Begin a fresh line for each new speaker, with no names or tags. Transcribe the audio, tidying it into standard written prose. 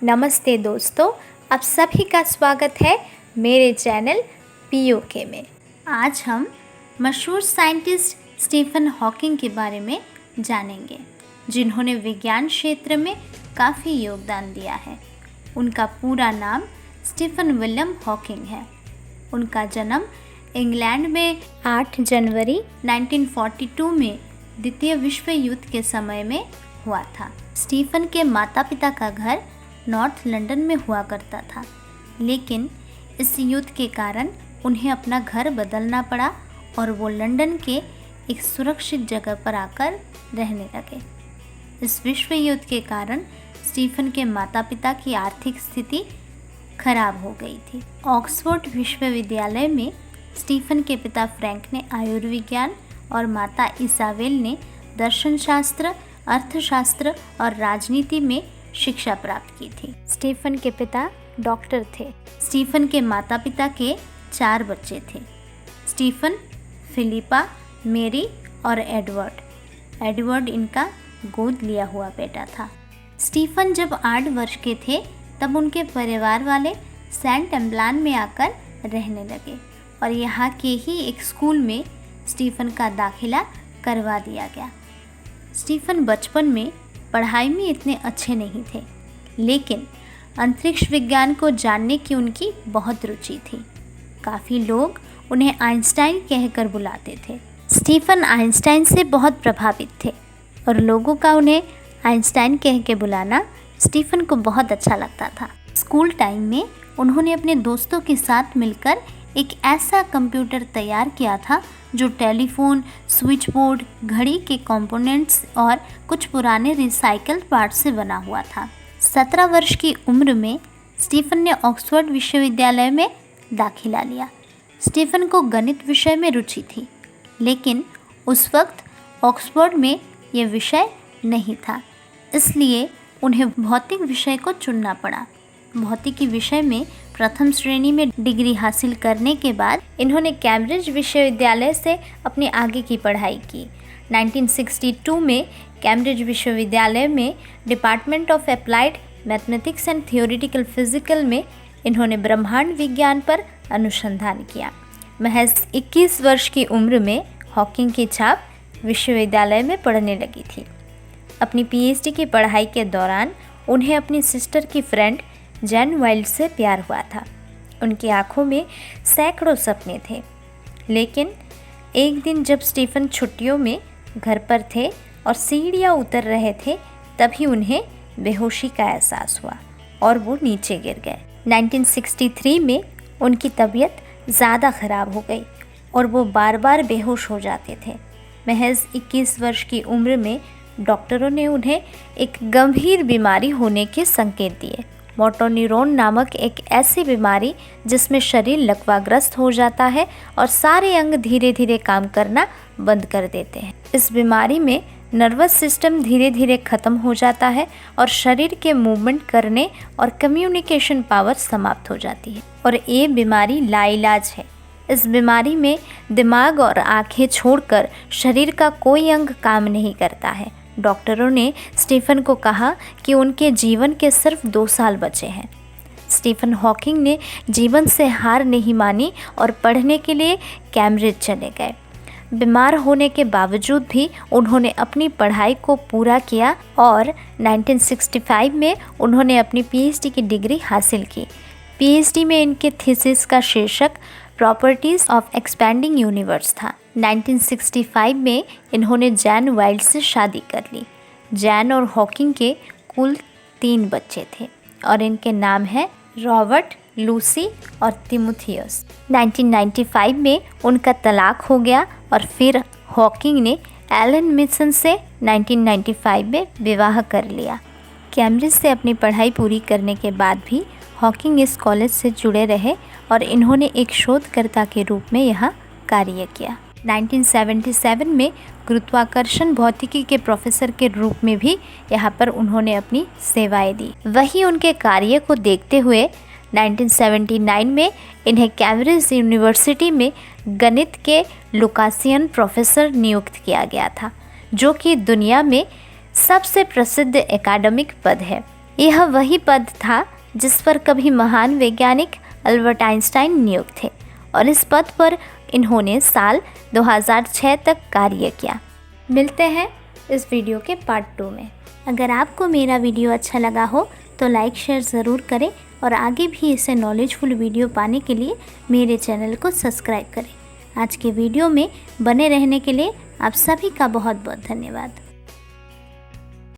नमस्ते दोस्तों, आप सभी का स्वागत है मेरे चैनल पीओके में। आज हम मशहूर साइंटिस्ट स्टीफन हॉकिंग के बारे में जानेंगे, जिन्होंने विज्ञान क्षेत्र में काफ़ी योगदान दिया है। उनका पूरा नाम स्टीफन विलियम हॉकिंग है। उनका जन्म इंग्लैंड में 8 जनवरी 1942 में द्वितीय विश्व युद्ध के समय में हुआ था। स्टीफन के माता पिता का घर नॉर्थ लंदन में हुआ करता था, लेकिन इस युद्ध के कारण उन्हें अपना घर बदलना पड़ा और वो लंदन के एक सुरक्षित जगह पर आकर रहने लगे। इस विश्व युद्ध के कारण स्टीफन के माता पिता की आर्थिक स्थिति खराब हो गई थी। ऑक्सफोर्ड विश्वविद्यालय में स्टीफन के पिता फ्रैंक ने आयुर्विज्ञान और माता इसाबेल ने दर्शन शास्त्र, अर्थशास्त्र और राजनीति में शिक्षा प्राप्त की थी। स्टीफन के पिता डॉक्टर थे। स्टीफन के माता पिता के 4 बच्चे थे, स्टीफन, फिलिपा, मेरी और एडवर्ड। एडवर्ड इनका गोद लिया हुआ बेटा था। स्टीफन जब 8 वर्ष के थे तब उनके परिवार वाले सेंट एम्बलान में आकर रहने लगे और यहाँ के ही एक स्कूल में स्टीफन का दाखिला करवा दिया गया। स्टीफन बचपन में पढ़ाई में इतने अच्छे नहीं थे, लेकिन अंतरिक्ष विज्ञान को जानने की उनकी बहुत रुचि थी। काफ़ी लोग उन्हें आइंस्टाइन कहकर बुलाते थे। स्टीफन आइंस्टाइन से बहुत प्रभावित थे और लोगों का उन्हें आइंस्टाइन कह के बुलाना स्टीफन को बहुत अच्छा लगता था। स्कूल टाइम में उन्होंने अपने दोस्तों के साथ मिलकर एक ऐसा कंप्यूटर तैयार किया था जो टेलीफोन, स्विच बोर्ड, घड़ी के कंपोनेंट्स और कुछ पुराने रिसाइकल्ड पार्ट्स से बना हुआ था। 17 वर्ष की उम्र में स्टीफन ने ऑक्सफोर्ड विश्वविद्यालय में दाखिला लिया। स्टीफन को गणित विषय में रुचि थी, लेकिन उस वक्त ऑक्सफोर्ड में यह विषय नहीं था, इसलिए उन्हें भौतिक विषय को चुनना पड़ा। भौतिकी विषय में प्रथम श्रेणी में डिग्री हासिल करने के बाद इन्होंने कैम्ब्रिज विश्वविद्यालय से अपनी आगे की पढ़ाई की। 1962 में कैम्ब्रिज विश्वविद्यालय में department of applied mathematics and theoretical physical में इन्होंने ब्रह्मांड विज्ञान पर अनुसंधान किया। महज 21 वर्ष की उम्र में हॉकिंग की छाप विश्वविद्यालय में पढ़ने लगी थी। अपनी पीएचडी की पढ़ाई के दौरान उन्हें अपनी सिस्टर की फ्रेंड जैन वाइल्ड से प्यार हुआ था। उनकी आंखों में सैकड़ों सपने थे, लेकिन एक दिन जब स्टीफन छुट्टियों में घर पर थे और सीढ़ियाँ उतर रहे थे, तभी उन्हें बेहोशी का एहसास हुआ और वो नीचे गिर गए। 1963 में उनकी तबीयत ज़्यादा ख़राब हो गई और वो बार बार बेहोश हो जाते थे। महज 21 वर्ष की उम्र में डॉक्टरों ने उन्हें एक गंभीर बीमारी होने के संकेत दिए। मोटर न्यूरॉन नामक एक ऐसी बीमारी जिसमें शरीर लकवाग्रस्त हो जाता है और सारे अंग धीरे धीरे काम करना बंद कर देते हैं। इस बीमारी में नर्वस सिस्टम धीरे धीरे ख़त्म हो जाता है और शरीर के मूवमेंट करने और कम्युनिकेशन पावर समाप्त हो जाती है और ये बीमारी लाइलाज है। इस बीमारी में दिमाग और आँखें छोड़कर शरीर का कोई अंग काम नहीं करता है। डॉक्टरों ने स्टीफन को कहा कि उनके जीवन के सिर्फ 2 साल बचे हैं। स्टीफन हॉकिंग ने जीवन से हार नहीं मानी और पढ़ने के लिए कैम्ब्रिज चले गए। बीमार होने के बावजूद भी उन्होंने अपनी पढ़ाई को पूरा किया और 1965 में उन्होंने अपनी पीएचडी की डिग्री हासिल की। पीएचडी में इनके थीसिस का शीर्षक प्रॉपर्टीज़ ऑफ एक्सपैंडिंग यूनिवर्स था। 1965 में इन्होंने जैन वाइल्ड से शादी कर ली। जैन और हॉकिंग के कुल 3 बच्चे थे और इनके नाम हैं रॉबर्ट, लूसी और तिमोथियस। 1995 में उनका तलाक हो गया और फिर हॉकिंग ने एलन मिशन से 1995 में विवाह कर लिया। कैम्ब्रिज से अपनी पढ़ाई पूरी करने के बाद भी हॉकिंग इस कॉलेज से जुड़े रहे और इन्होंने एक शोधकर्ता के रूप में यहाँ कार्य किया। 1977 में गुरुत्वाकर्षण भौतिकी के प्रोफेसर के रूप में भी यहाँ पर उन्होंने अपनी सेवाएं दी। वहीं उनके कार्य को देखते हुए 1979 में इन्हें कैम्ब्रिज यूनिवर्सिटी में गणित के लुकासियन प्रोफेसर नियुक्त किया गया था, जो कि दुनिया में सबसे प्रसिद्ध एकेडमिक पद है। यह वही पद था जिस पर कभी महान वैज्ञानिक अल्बर्ट आइंस्टाइन नियुक्त थे और इस पद पर इन्होंने साल 2006 तक कार्य किया। मिलते हैं इस वीडियो के पार्ट 2 में। अगर आपको मेरा वीडियो अच्छा लगा हो तो लाइक शेयर ज़रूर करें और आगे भी ऐसे नॉलेजफुल वीडियो पाने के लिए मेरे चैनल को सब्सक्राइब करें। आज के वीडियो में बने रहने के लिए आप सभी का बहुत बहुत धन्यवाद।